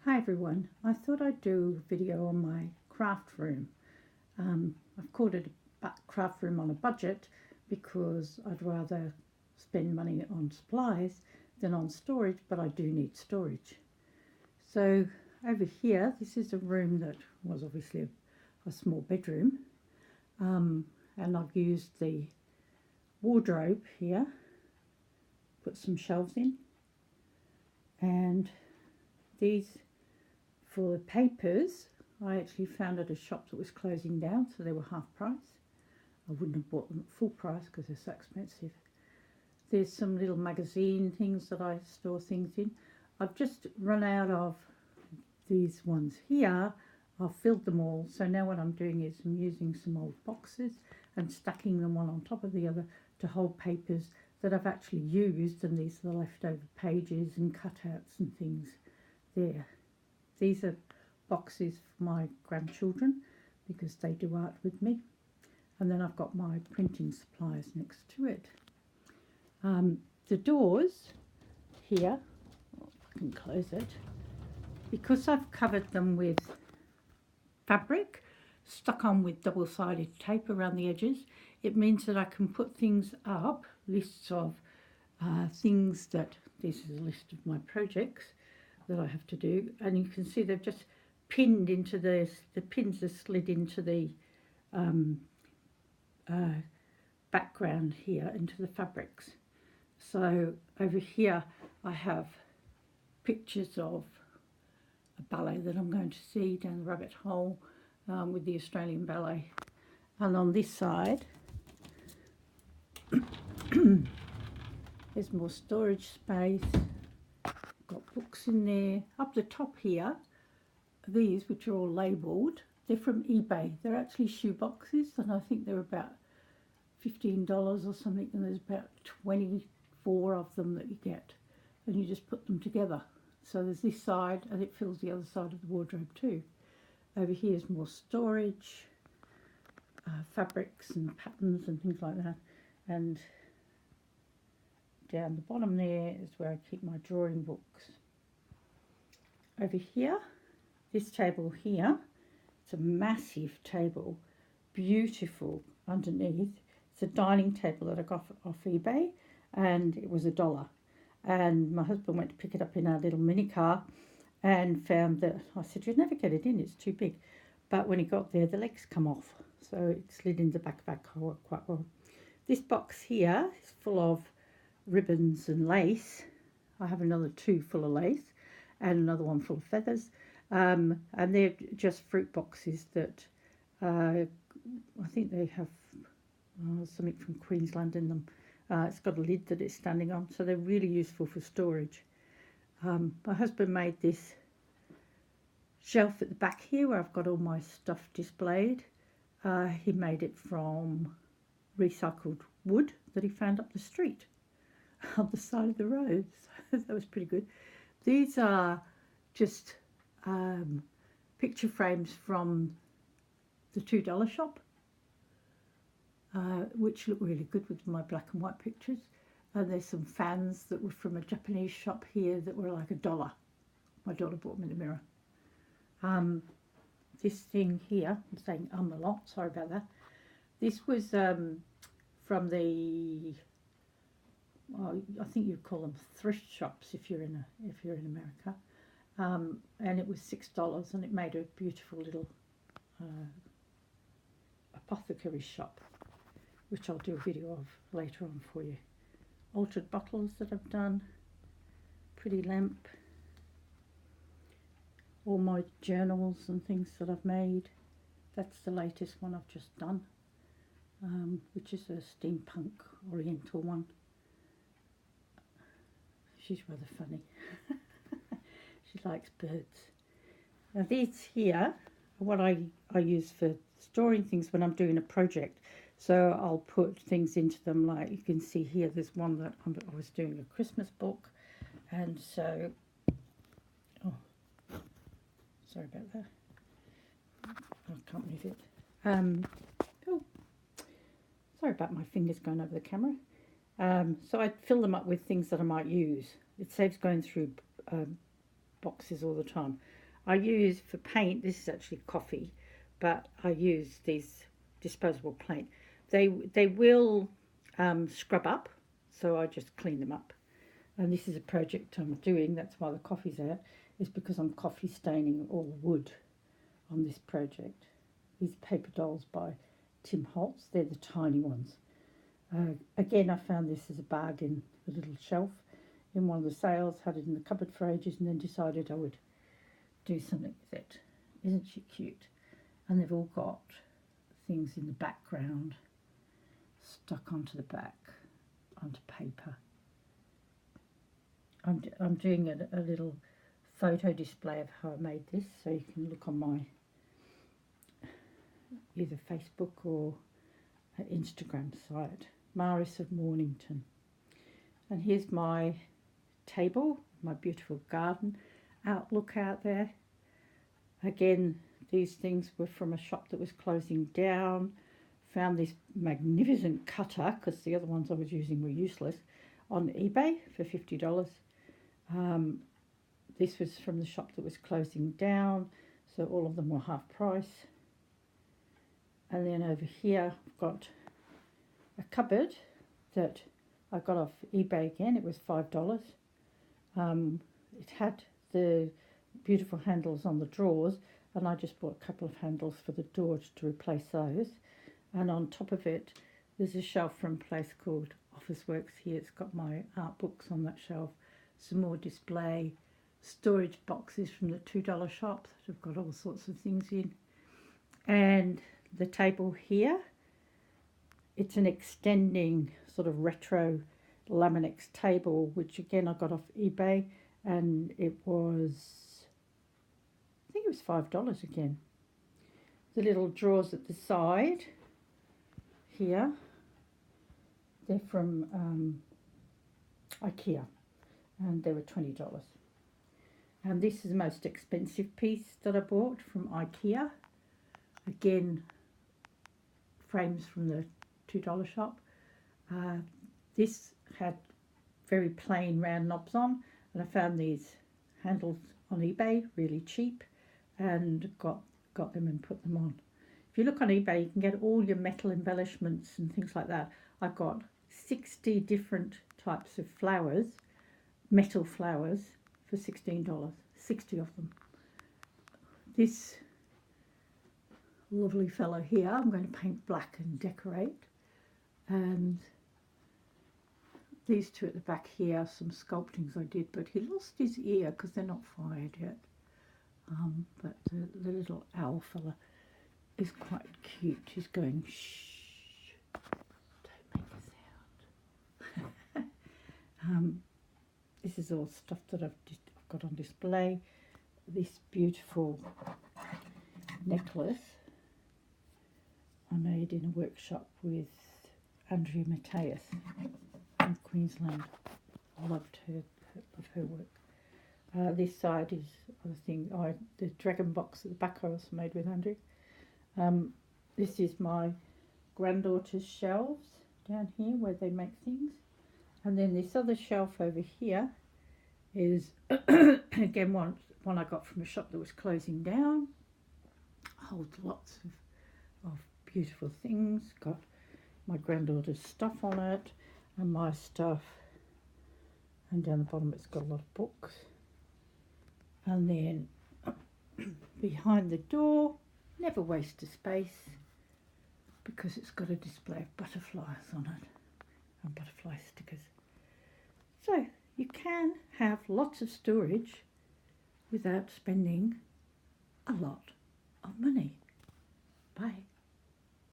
Hi everyone, I thought I'd do a video on my craft room. I've called it a craft room on a budget because I'd rather spend money on supplies than on storage, but I do need storage. So over here, this is a room that was obviously a small bedroom, and I've used the wardrobe here, put some shelves in, and these for the papers I actually found at a shop that was closing down, so they were half price. I wouldn't have bought them at full price because they're so expensive. There's some little magazine things that I store things in. I've just run out of these ones here. I've filled them all, so now what I'm doing is I'm using some old boxes and stacking them one on top of the other to hold papers that I've actually used, and these are the leftover pages and cutouts and things there. These are boxes for my grandchildren because they do art with me. And then I've got my printing supplies next to it. The doors here, if I can close it, because I've covered them with fabric stuck on with double-sided tape around the edges, it means that I can put things up, lists of things that, this is a list of my projects that I have to do, and you can see they've just pinned into the pins are slid into the background here, into the fabrics. So over here I have pictures of a ballet that I'm going to see down the rabbit hole with the Australian Ballet, and on this side there's more storage space. Got books in there. Up the top here, these which are all labelled, they're from eBay. They're actually shoe boxes, and I think they're about $15 or something, and there's about 24 of them that you get, and you just put them together. So there's this side, and it fills the other side of the wardrobe too. Over here is more storage, fabrics and patterns and things like that, and down the bottom there is where I keep my drawing books. Over here, this table here, it's a massive table, beautiful underneath. It's a dining table that I got off eBay, and it was $1. And my husband went to pick it up in our little mini car and found that, I said, you'd never get it in, it's too big. But when he got there, the legs come off, so it slid into the back quite well. This box here is full of ribbons and lace. I have another two full of lace and another one full of feathers, and they're just fruit boxes that I think they have something from Queensland in them. It's got a lid that it's standing on, so they're really useful for storage. My husband made this shelf at the back here where I've got all my stuff displayed. He made it from recycled wood that he found up the street on the side of the road. So that was pretty good. These are just picture frames from the $2 shop, which look really good with my black and white pictures. And there's some fans that were from a Japanese shop here that were like $1. My daughter bought them in the mirror. This thing here, I'm saying a lot, sorry about that. This was from the, I think you'd call them thrift shops if you're in America, and it was $6, and it made a beautiful little apothecary shop, which I'll do a video of later on for you. Altered bottles that I've done, pretty lamp, all my journals and things that I've made. That's the latest one I've just done, which is a steampunk oriental one. She's rather funny. She likes birds. Now these here are what I use for storing things when I'm doing a project. So I'll put things into them, like you can see here, there's one that I was doing a Christmas book, and so, oh, sorry about that, I can't move it. Oh, sorry about my fingers going over the camera. So I fill them up with things that I might use. It saves going through boxes all the time. I use for paint, this is actually coffee, but I use these disposable paint. They will scrub up, so I just clean them up. And this is a project I'm doing, that's why the coffee's out, is because I'm coffee staining all the wood on this project. These paper dolls by Tim Holtz, they're the tiny ones. Again, I found this as a bargain, a little shelf in one of the sales, had it in the cupboard for ages, and then decided I would do something with it. Isn't she cute? And they've all got things in the background stuck onto the back, onto paper. I'm doing a little photo display of how I made this, so you can look on my either Facebook or Instagram site, Maris of Mornington. And here's my table, my beautiful garden outlook out there. Again, these things were from a shop that was closing down. Found this magnificent cutter, because the other ones I was using were useless, on eBay for $50. This was from the shop that was closing down, so all of them were half price. And then over here I've got a cupboard that I got off eBay again. It was $5. It had the beautiful handles on the drawers, and I just bought a couple of handles for the doors to replace those. And on top of it, there's a shelf from a place called Officeworks here. It's got my art books on that shelf, some more display, storage boxes from the $2 shop that have got all sorts of things in. And the table here, it's an extending sort of retro Laminex table, which again I got off eBay, and it was, I think it was $5 again. The little drawers at the side here, they're from IKEA, and they were $20. And this is the most expensive piece that I bought from IKEA. Again, frames from the $2 shop. This had very plain round knobs on, and I found these handles on eBay really cheap, and got them and put them on. If you look on eBay, you can get all your metal embellishments and things like that. I've got 60 different types of flowers, metal flowers, for $16, 60 of them. This lovely fellow here, I'm going to paint black and decorate. And these two at the back here, some sculptings I did, but he lost his ear because they're not fired yet. But the little owl fella is quite cute. He's going, shh, don't make a sound. This is all stuff that I've got on display. This beautiful necklace I made in a workshop with Andrea Mateus in Queensland. I loved her work. This side is the thing, the dragon box at the back I also made with Andrea. This is my granddaughter's shelves down here where they make things. And then this other shelf over here is, again, one I got from a shop that was closing down. Holds lots of beautiful things. Got my granddaughter's stuff on it and my stuff. And down the bottom it's got a lot of books. And then behind the door, never waste a space, because it's got a display of butterflies on it and butterfly stickers. So you can have lots of storage without spending a lot of money. Bye.